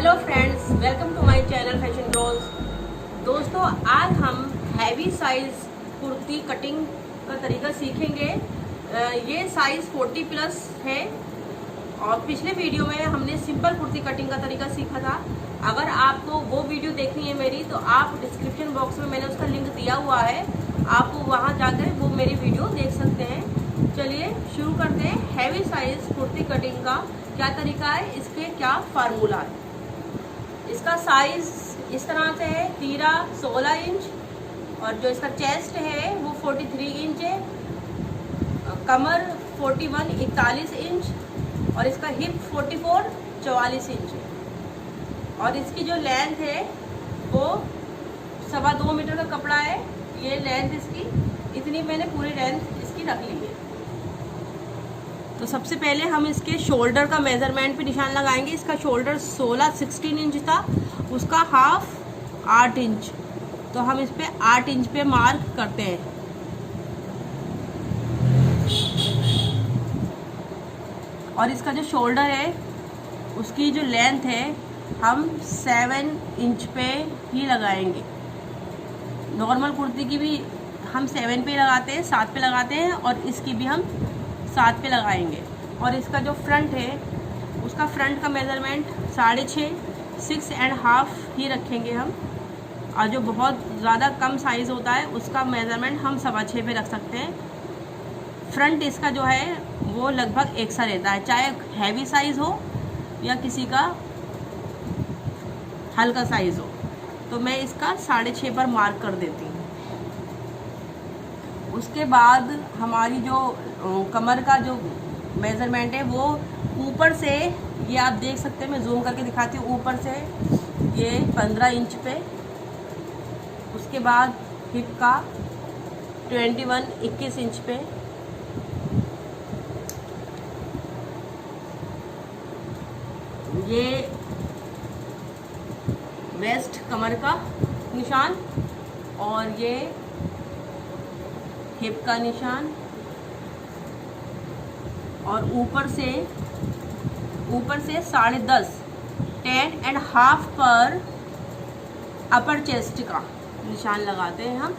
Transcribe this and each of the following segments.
Hello friends, welcome to my channel fashion रोज। दोस्तों, आज हम हैवी साइज कुर्ती कटिंग का तरीका सीखेंगे। ये साइज 40 प्लस है और पिछले वीडियो में हमने सिंपल कुर्ती कटिंग का तरीका सीखा था। अगर आपको वो वीडियो देखनी है मेरी, तो आप डिस्क्रिप्शन बॉक्स में मैंने उसका लिंक दिया हुआ है, आप वहाँ जाकर वो मेरी वीडियो देख सकते हैं। चलिए शुरू करते हैं। हैवी साइज कुर्ती कटिंग का क्या तरीका है, इसके क्या फार्मूला है। इसका साइज इस तरह से है, तीरा 16 इंच और जो इसका चेस्ट है वो 43 इंच है, कमर 41 इंच और इसका हिप 44 इंच है और इसकी जो लेंथ है वो 2.25 मीटर का कपड़ा है। ये लेंथ इसकी इतनी मैंने पूरी लेंथ इसकी रख ली है। तो सबसे पहले हम इसके शोल्डर का मेजरमेंट पे निशान लगाएंगे। इसका शोल्डर 16 इंच था, उसका हाफ 8 इंच, तो हम इस पे 8 इंच पे मार्क करते हैं। और इसका जो शोल्डर है उसकी जो लेंथ है हम 7 इंच पे ही लगाएंगे। नॉर्मल कुर्ती की भी हम 7 पे लगाते हैं, 7 पे लगाते हैं और इसकी भी हम 7 पे लगाएंगे। और इसका जो फ्रंट है उसका फ्रंट का मेज़रमेंट 6.5 ही रखेंगे हम। और जो बहुत ज़्यादा कम साइज़ होता है उसका मेज़रमेंट हम 6.25 पे रख सकते हैं। फ्रंट इसका जो है वो लगभग एक सा रहता है, चाहे हैवी साइज़ हो या किसी का हल्का साइज़ हो। तो मैं इसका 6.5 पर मार्क कर देती हूँ। उसके बाद हमारी जो कमर का जो मेज़रमेंट है वो ऊपर से, ये आप देख सकते हैं, मैं जूम करके दिखाती हूँ, ऊपर से ये 15 इंच पे। उसके बाद हिप का 21 इंच पे। ये वेस्ट कमर का निशान और ये हिप का निशान और ऊपर से 10.5 पर अपर चेस्ट का निशान लगाते हैं हम।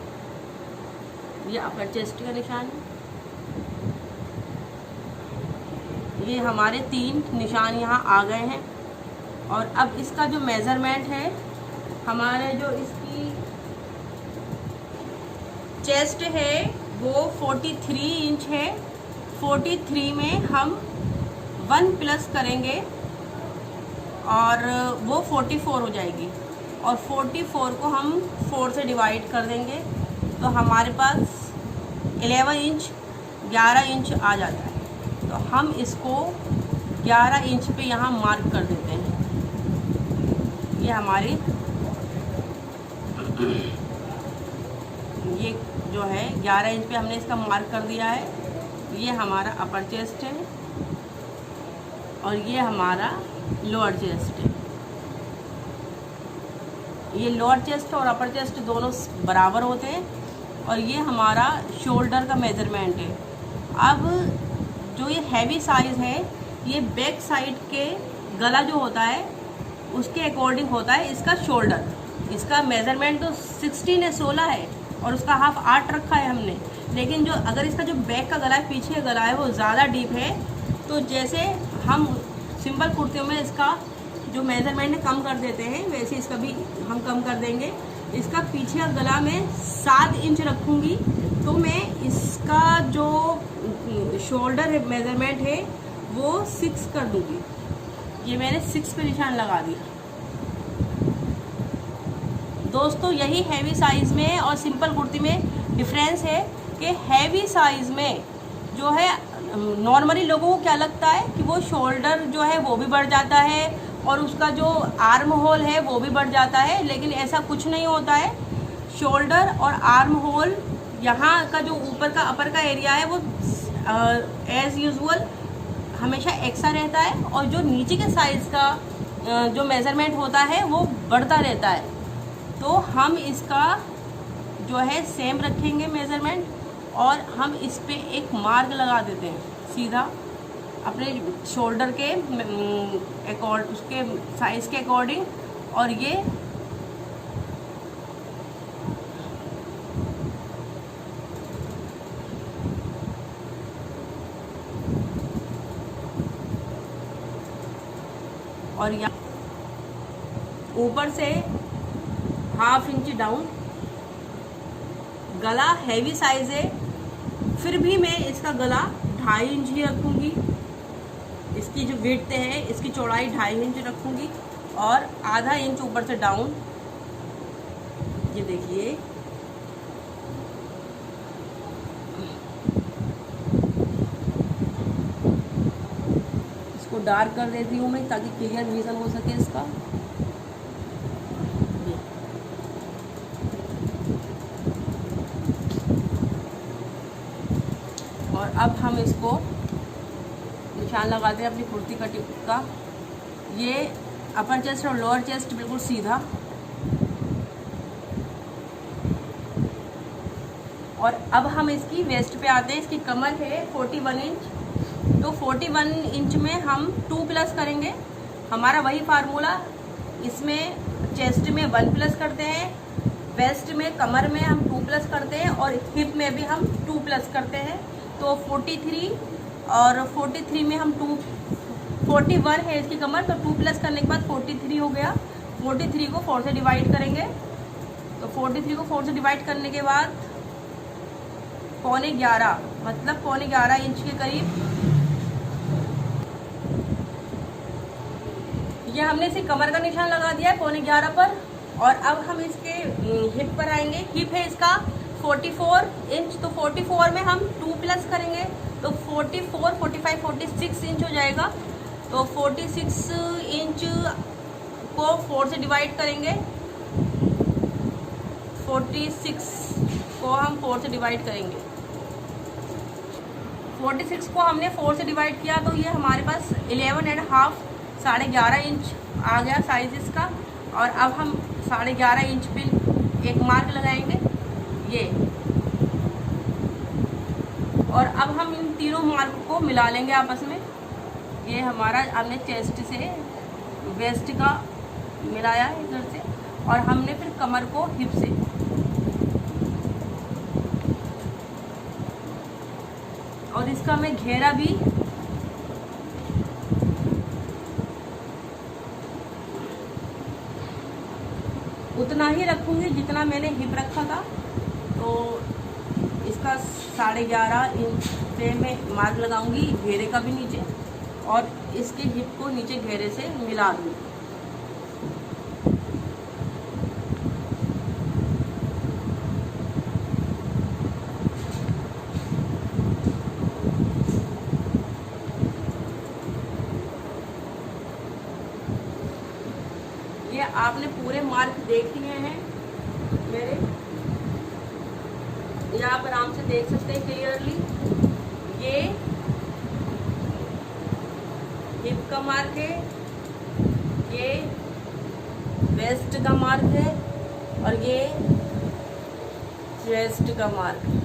ये अपर चेस्ट का निशान है। ये हमारे 3 निशान यहाँ आ गए हैं। और अब इसका जो मेज़रमेंट है, हमारे जो इसकी चेस्ट है वो 43 इंच है। 43 में हम 1 प्लस करेंगे और वो 44 हो जाएगी और 44 को हम 4 से डिवाइड कर देंगे तो हमारे पास 11 इंच आ जाता है। तो हम इसको 11 इंच पे यहाँ मार्क कर देते हैं। ये हमारी ये जो है 11 इंच पे हमने इसका मार्क कर दिया है। ये हमारा अपर चेस्ट है और ये हमारा लोअर चेस्ट है। ये लोअर चेस्ट और अपर चेस्ट दोनों बराबर होते हैं। और ये हमारा शोल्डर का मेज़रमेंट है। अब जो ये हैवी साइज़ है, ये बैक साइड के गला जो होता है उसके अकॉर्डिंग होता है इसका शोल्डर। इसका मेज़रमेंट तो 16 है और उसका हाफ 8 रखा है हमने। लेकिन जो अगर इसका जो बैक का गला है, पीछे का गला है, वो ज़्यादा डीप है, तो जैसे हम सिंपल कुर्तियों में इसका जो मेज़रमेंट है कम कर देते हैं, वैसे इसका भी हम कम कर देंगे। इसका पीछे का गला में 7 इंच रखूँगी तो मैं इसका जो शोल्डर मेज़रमेंट है वो 6 कर दूँगी। ये मैंने 6 पे निशान लगा दिया। दोस्तों, यही हैवी साइज़ में और सिंपल कुर्ती में डिफरेंस है कि हैवी साइज़ में जो है नॉर्मली लोगों को क्या लगता है कि वो शोल्डर जो है वो भी बढ़ जाता है और उसका जो आर्म होल है वो भी बढ़ जाता है, लेकिन ऐसा कुछ नहीं होता है। शोल्डर और आर्म होल यहाँ का जो ऊपर का अपर का एरिया है वो एज़ यूजुअल हमेशा एक्सा रहता है और जो नीचे के साइज़ का जो मेज़रमेंट होता है वो बढ़ता रहता है। तो हम इसका जो है सेम रखेंगे मेज़रमेंट और हम इस पे एक मार्क लगा देते हैं सीधा। अपने शोल्डर के उसके साइज़ के अकॉर्डिंग। और ये और यहाँ ऊपर से 1/2 इंच डाउन। गला हैवी साइज है, फिर भी मैं इसका गला 2.5 इंच ही रखूँगी। इसकी जो विड्थ है, इसकी चौड़ाई 2.5 इंच रखूँगी और आधा इंच ऊपर से डाउन। ये देखिए, इसको डार्क कर देती हूँ मैं ताकि क्लियर विजन हो सके इसका। और अब हम इसको निशान लगाते हैं अपनी कुर्ती कटिंग का। ये अपर चेस्ट और लोअर चेस्ट बिल्कुल सीधा। और अब हम इसकी वेस्ट पे आते हैं। इसकी कमर है 41 इंच, तो 41 इंच में हम 2+ करेंगे। हमारा वही फार्मूला, इसमें चेस्ट में 1+ करते हैं, वेस्ट में कमर में हम 2+ करते हैं और हिप में भी हम 2+ करते हैं। तो 43 और 43 में हम 41 है इसकी कमर, तो 2+ करने के बाद 43 हो गया। 43 को 4 से डिवाइड करेंगे, तो 43 को 4 से डिवाइड करने के बाद 11.25 मतलब 11.25 इंच के करीब ये हमने इसे कमर का निशान लगा दिया है 11.25 पर। और अब हम इसके हिप पर आएंगे। हिप है इसका 44 इंच, तो 44 में हम 2+ करेंगे, तो 44, 45, 46 इंच हो जाएगा। तो 46 इंच को 4 से डिवाइड करेंगे, 46 को हम 4 से डिवाइड करेंगे। 46 को हमने 4 से डिवाइड किया, तो ये हमारे पास 11.5 11.5 इंच आ गया साइज इसका। और अब हम 11.5 इंच पे एक मार्क लगाएंगे ये। और अब हम इन तीनों मार्क को मिला लेंगे आपस में। ये हमारा हमने चेस्ट से वेस्ट का मिलाया है इधर से, और हमने फिर कमर को हिप से। और इसका मैं घेरा भी उतना ही रखूँगी जितना मैंने हिप रखा था। तो इसका 11.5 इंच पे मैं मार्क लगाऊंगी घेरे का भी नीचे, और इसके हिप को नीचे घेरे से मिला दूँगी। ये आपने पूरे मार्क देख लिए हैं मेरे, ये आप आराम से देख सकते हैं क्लियरली। ये हिप का मार्क है, ये वेस्ट का मार्क है, और ये चेस्ट का मार्क है।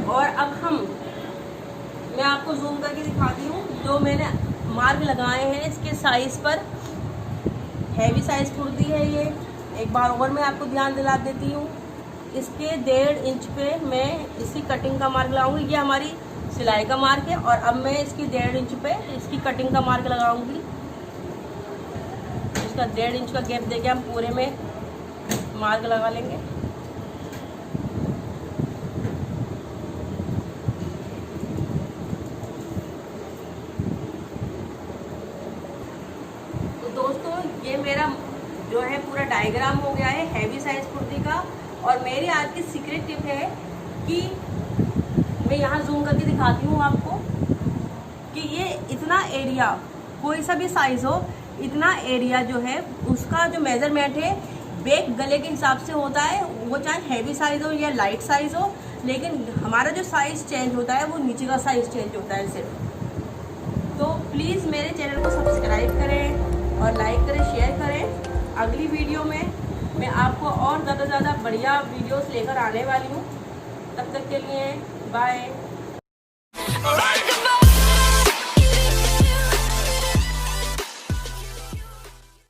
और अब मैं आपको जूम करके दिखाती हूँ जो मैंने मार्क लगाए हैं इसके साइज पर। हैवी साइज कुर्ती है ये। एक बार और मैं आपको ध्यान दिला देती हूँ, इसके 1.5 इंच पे मैं इसकी कटिंग का मार्क लगाऊंगी। ये हमारी सिलाई का मार्क है, और अब मैं इसकी 1.5 इंच पे इसकी कटिंग का मार्क लगाऊंगी। इसका 1.5 इंच का गैप देके हम पूरे में मार्क लगा लेंगे। ये मेरा जो है पूरा डायग्राम हो गया है हैवी साइज कुर्ती का। और मेरी आज की सीक्रेट टिप है कि मैं यहाँ जूम करके दिखाती हूँ आपको कि ये इतना एरिया, कोई सा भी साइज हो, इतना एरिया जो है उसका जो मेजरमेंट है बैक गले के हिसाब से होता है। वो चाहे हैवी साइज हो या लाइट साइज हो, लेकिन हमारा जो साइज चेंज होता है वो नीचे का साइज चेंज होता है सिर्फ। तो प्लीज़ मेरे चैनल को सब्सक्राइब करें और लाइक करें, शेयर करें। अगली वीडियो में मैं आपको और और ज़्यादा बढ़िया वीडियोस लेकर आने वाली हूँ। तब तक के लिए बाय।